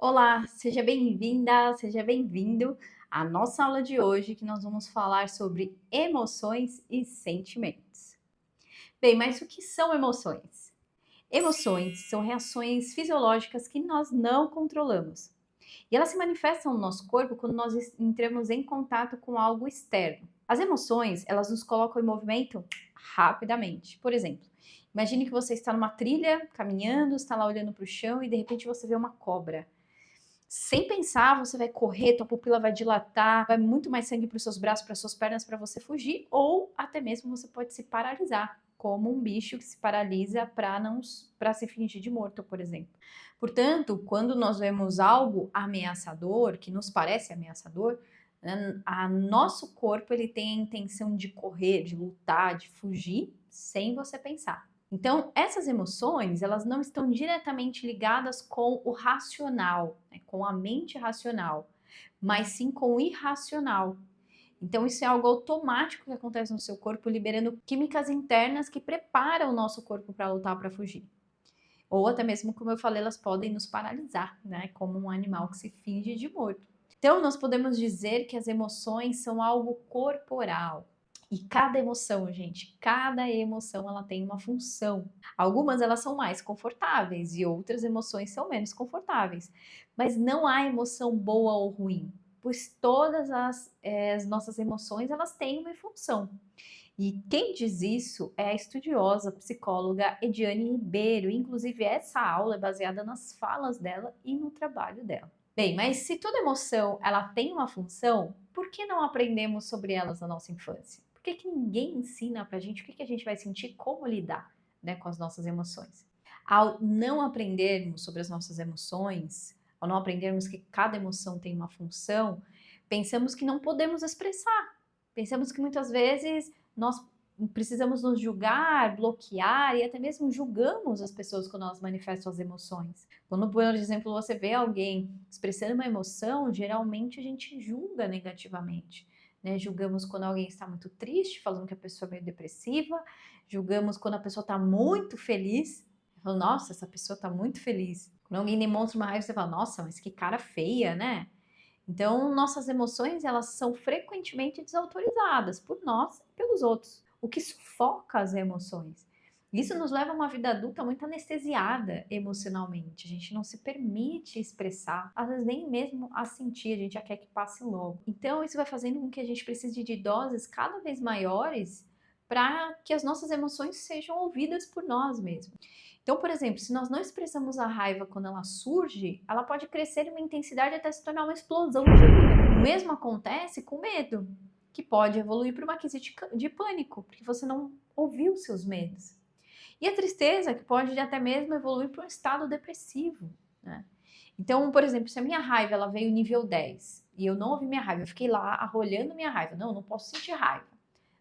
Olá, seja bem-vinda, seja bem-vindo à nossa aula de hoje, que nós vamos falar sobre emoções e sentimentos. Bem, mas o que são emoções? Emoções são reações fisiológicas que nós não controlamos. E elas se manifestam no nosso corpo quando nós entramos em contato com algo externo. As emoções, elas nos colocam em movimento rapidamente. Por exemplo, imagine que você está numa trilha, caminhando, está lá olhando para o chão e de repente você vê uma cobra. Sem pensar, você vai correr, tua pupila vai dilatar, vai muito mais sangue para os seus braços, para suas pernas, para você fugir, ou até mesmo você pode se paralisar, como um bicho que se paralisa para se fingir de morto, por exemplo. Portanto, quando nós vemos algo ameaçador, que nos parece ameaçador, nosso corpo ele tem a intenção de correr, de lutar, de fugir, sem você pensar. Então, essas emoções, elas não estão diretamente ligadas com o racional, né, com a mente racional, mas sim com o irracional. Então, isso é algo automático que acontece no seu corpo, liberando químicas internas que preparam o nosso corpo para lutar, para fugir. Ou até mesmo, como eu falei, elas podem nos paralisar, né, como um animal que se finge de morto. Então, nós podemos dizer que as emoções são algo corporal. E cada emoção, gente, cada emoção ela tem uma função. Algumas elas são mais confortáveis e outras emoções são menos confortáveis. Mas não há emoção boa ou ruim, pois todas as nossas emoções elas têm uma função. E quem diz isso é a estudiosa psicóloga Ediane Ribeiro. Inclusive, essa aula é baseada nas falas dela e no trabalho dela. Bem, mas se toda emoção ela tem uma função, por que não aprendemos sobre elas na nossa infância? Por que ninguém ensina pra gente o que a gente vai sentir, como lidar, né, com as nossas emoções? Ao não aprendermos sobre as nossas emoções, ao não aprendermos que cada emoção tem uma função, pensamos que não podemos expressar. Pensamos que muitas vezes nós precisamos nos julgar, bloquear e até mesmo julgamos as pessoas quando elas manifestam as emoções. Quando, por exemplo, você vê alguém expressando uma emoção, geralmente a gente julga negativamente. Né? Julgamos quando alguém está muito triste, falando que a pessoa é meio depressiva, julgamos quando a pessoa está muito feliz, falando, nossa, essa pessoa está muito feliz. Quando alguém demonstra uma raiva, você fala, nossa, mas que cara feia, né? Então, nossas emoções, elas são frequentemente desautorizadas por nós e pelos outros, o que sufoca as emoções. Isso nos leva a uma vida adulta muito anestesiada emocionalmente. A gente não se permite expressar, às vezes nem mesmo a sentir, a gente já quer que passe logo. Então, isso vai fazendo com que a gente precise de doses cada vez maiores para que as nossas emoções sejam ouvidas por nós mesmos. Então, por exemplo, se nós não expressamos a raiva quando ela surge, ela pode crescer em uma intensidade até se tornar uma explosão de ira. O mesmo acontece com medo, que pode evoluir para uma crise de pânico, porque você não ouviu os seus medos. E a tristeza, que pode até mesmo evoluir para um estado depressivo, né? Então, por exemplo, se a minha raiva ela veio nível 10 e eu não ouvi minha raiva, eu fiquei lá arrolhando minha raiva, não posso sentir raiva.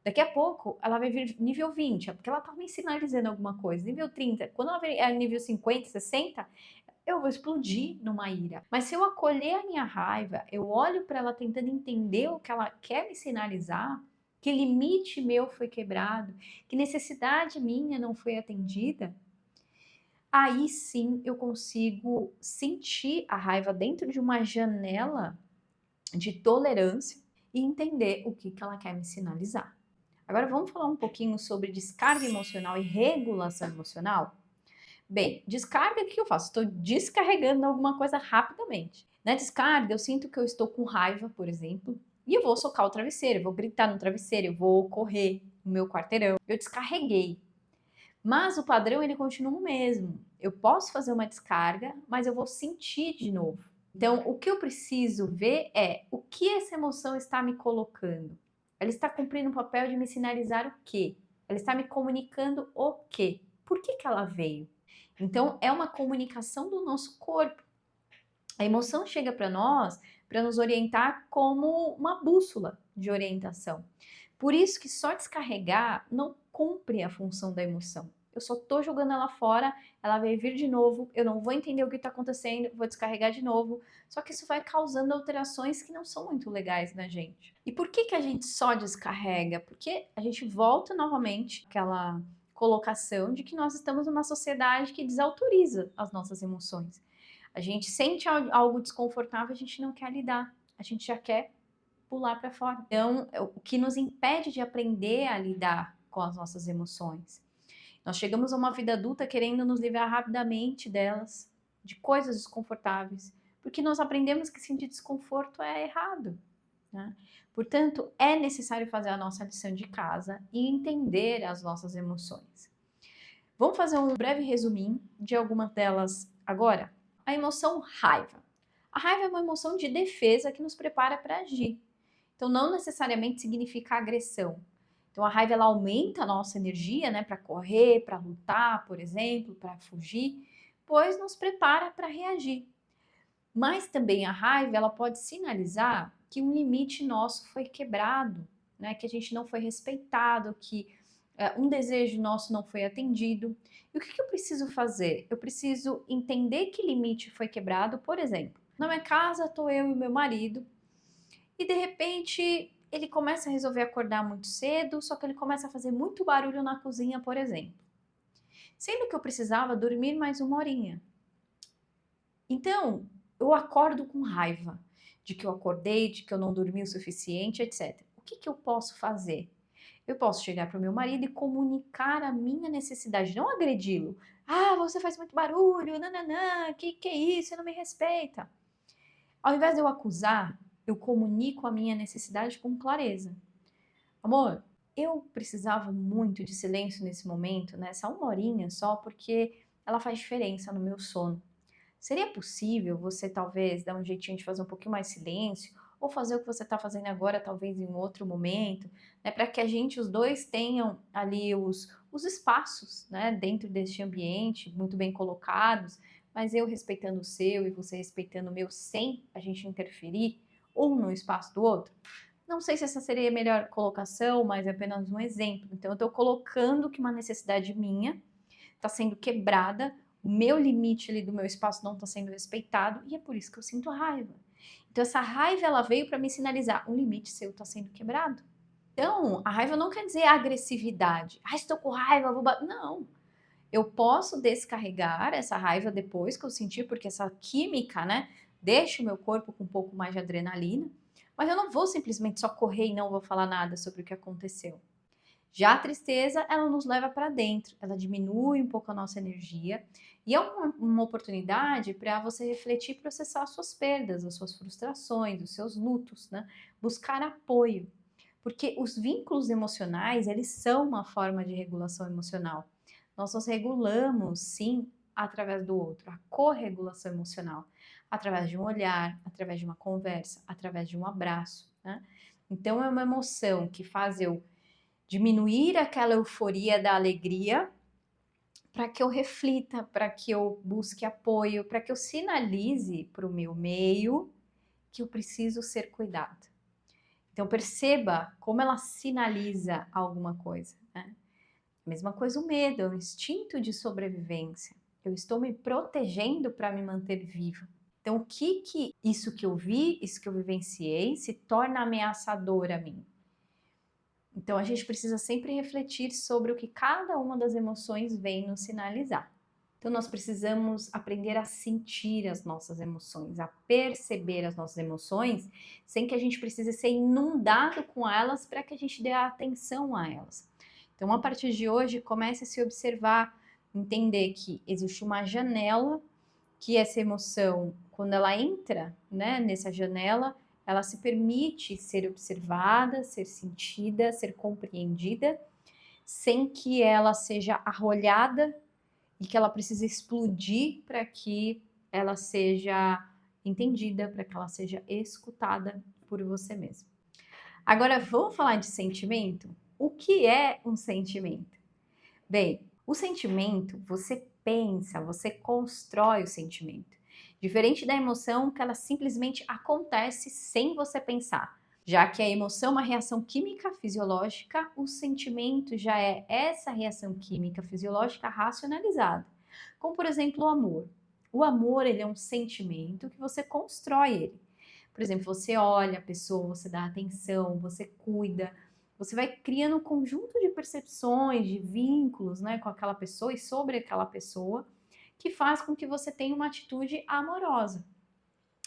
Daqui a pouco, ela vai vir nível 20, porque ela tá me sinalizando alguma coisa. Nível 30, quando ela vier nível 50, 60, eu vou explodir numa ira. Mas se eu acolher a minha raiva, eu olho para ela tentando entender o que ela quer me sinalizar, que limite meu foi quebrado, que necessidade minha não foi atendida, aí sim eu consigo sentir a raiva dentro de uma janela de tolerância e entender o que ela quer me sinalizar. Agora vamos falar um pouquinho sobre descarga emocional e regulação emocional? Bem, descarga, o que eu faço? Estou descarregando alguma coisa rapidamente. Na descarga, eu sinto que eu estou com raiva, por exemplo, e eu vou socar o travesseiro, eu vou gritar no travesseiro, eu vou correr no meu quarteirão. Eu descarreguei. Mas o padrão, ele continua o mesmo. Eu posso fazer uma descarga, mas eu vou sentir de novo. Então, o que eu preciso ver é o que essa emoção está me colocando. Ela está cumprindo o papel de me sinalizar o quê? Ela está me comunicando o quê? Por que ela veio? Então, é uma comunicação do nosso corpo. A emoção chega para nós para nos orientar como uma bússola de orientação. Por isso que só descarregar não cumpre a função da emoção. Eu só tô jogando ela fora, ela vai vir de novo, eu não vou entender o que está acontecendo, vou descarregar de novo. Só que isso vai causando alterações que não são muito legais na gente. E por que a gente só descarrega? Porque a gente volta novamente àquela colocação de que nós estamos numa sociedade que desautoriza as nossas emoções. A gente sente algo desconfortável, a gente não quer lidar, a gente já quer pular para fora. Então, o que nos impede de aprender a lidar com as nossas emoções? Nós chegamos a uma vida adulta querendo nos livrar rapidamente delas, de coisas desconfortáveis, porque nós aprendemos que sentir desconforto é errado, né? Portanto, é necessário fazer a nossa lição de casa e entender as nossas emoções. Vamos fazer um breve resuminho de algumas delas agora? A emoção raiva. A raiva é uma emoção de defesa que nos prepara para agir. Então, não necessariamente significa agressão. Então, a raiva ela aumenta a nossa energia, né, para correr, para lutar, por exemplo, para fugir, pois nos prepara para reagir. Mas também a raiva ela pode sinalizar que um limite nosso foi quebrado, né, que a gente não foi respeitado, que um desejo nosso não foi atendido. E o que eu preciso fazer? Eu preciso entender que limite foi quebrado, por exemplo. Na minha casa, estou eu e meu marido, e de repente ele começa a resolver acordar muito cedo, só que ele começa a fazer muito barulho na cozinha, por exemplo. Sendo que eu precisava dormir mais uma horinha. Então, eu acordo com raiva de que eu acordei, de que eu não dormi o suficiente, etc. O que eu posso fazer? Eu posso chegar para o meu marido e comunicar a minha necessidade, não agredi-lo. Ah, você faz muito barulho, nananã, que é isso? Você não me respeita. Ao invés de eu acusar, eu comunico a minha necessidade com clareza. Amor, eu precisava muito de silêncio nesse momento, nessa uma horinha só, porque ela faz diferença no meu sono. Seria possível você talvez dar um jeitinho de fazer um pouquinho mais silêncio ou fazer o que você está fazendo agora, talvez em outro momento, né, para que a gente, os dois, tenham ali os espaços, né, dentro deste ambiente, muito bem colocados, mas eu respeitando o seu e você respeitando o meu, sem a gente interferir um no espaço do outro? Não sei se essa seria a melhor colocação, mas é apenas um exemplo. Então, eu estou colocando que uma necessidade minha está sendo quebrada, o meu limite ali do meu espaço não está sendo respeitado e é por isso que eu sinto raiva. Então essa raiva ela veio para me sinalizar, um limite seu está sendo quebrado. Então, a raiva não quer dizer agressividade. Ah, estou com raiva, vou bater. Não. Eu posso descarregar essa raiva depois que eu sentir, porque essa química, né, deixa o meu corpo com um pouco mais de adrenalina, mas eu não vou simplesmente só correr e não vou falar nada sobre o que aconteceu. Já a tristeza, ela nos leva para dentro, ela diminui um pouco a nossa energia e é uma oportunidade para você refletir e processar as suas perdas, as suas frustrações, os seus lutos, né? Buscar apoio, porque os vínculos emocionais, eles são uma forma de regulação emocional. Nós nos regulamos, sim, através do outro, a corregulação emocional, através de um olhar, através de uma conversa, através de um abraço, né? Então é uma emoção que faz eu diminuir aquela euforia da alegria para que eu reflita, para que eu busque apoio, para que eu sinalize para o meu meio que eu preciso ser cuidado. Então perceba como ela sinaliza alguma coisa, né? Mesma coisa o medo, é um instinto de sobrevivência. Eu estou me protegendo para me manter viva. Então o que isso que eu vi, isso que eu vivenciei, se torna ameaçador a mim? Então a gente precisa sempre refletir sobre o que cada uma das emoções vem nos sinalizar. Então nós precisamos aprender a sentir as nossas emoções, a perceber as nossas emoções, sem que a gente precise ser inundado com elas para que a gente dê atenção a elas. Então a partir de hoje comece a se observar, entender que existe uma janela, que essa emoção, quando ela entra, né, nessa janela, ela se permite ser observada, ser sentida, ser compreendida, sem que ela seja arrolhada e que ela precise explodir para que ela seja entendida, para que ela seja escutada por você mesmo. Agora, vamos falar de sentimento? O que é um sentimento? Bem, o sentimento, você pensa, você constrói o sentimento. Diferente da emoção, que ela simplesmente acontece sem você pensar. Já que a emoção é uma reação química fisiológica, o sentimento já é essa reação química fisiológica racionalizada. Como, por exemplo, o amor. O amor, ele é um sentimento que você constrói ele. Por exemplo, você olha a pessoa, você dá atenção, você cuida, você vai criando um conjunto de percepções, de vínculos, né, com aquela pessoa e sobre aquela pessoa, que faz com que você tenha uma atitude amorosa,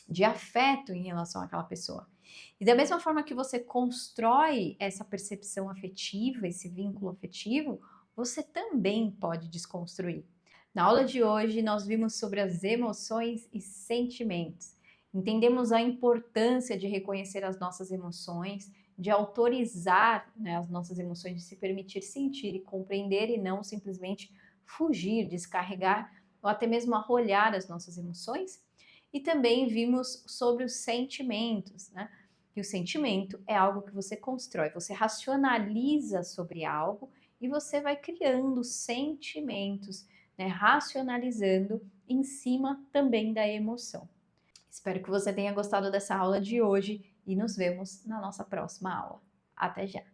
de afeto em relação àquela pessoa. E da mesma forma que você constrói essa percepção afetiva, esse vínculo afetivo, você também pode desconstruir. Na aula de hoje, nós vimos sobre as emoções e sentimentos. Entendemos a importância de reconhecer as nossas emoções, de autorizar, né, as nossas emoções, de se permitir sentir e compreender e não simplesmente fugir, descarregar ou até mesmo arrolhar as nossas emoções. E também vimos sobre os sentimentos, né? Que o sentimento é algo que você constrói, você racionaliza sobre algo e você vai criando sentimentos, né? Racionalizando em cima também da emoção. Espero que você tenha gostado dessa aula de hoje e nos vemos na nossa próxima aula. Até já!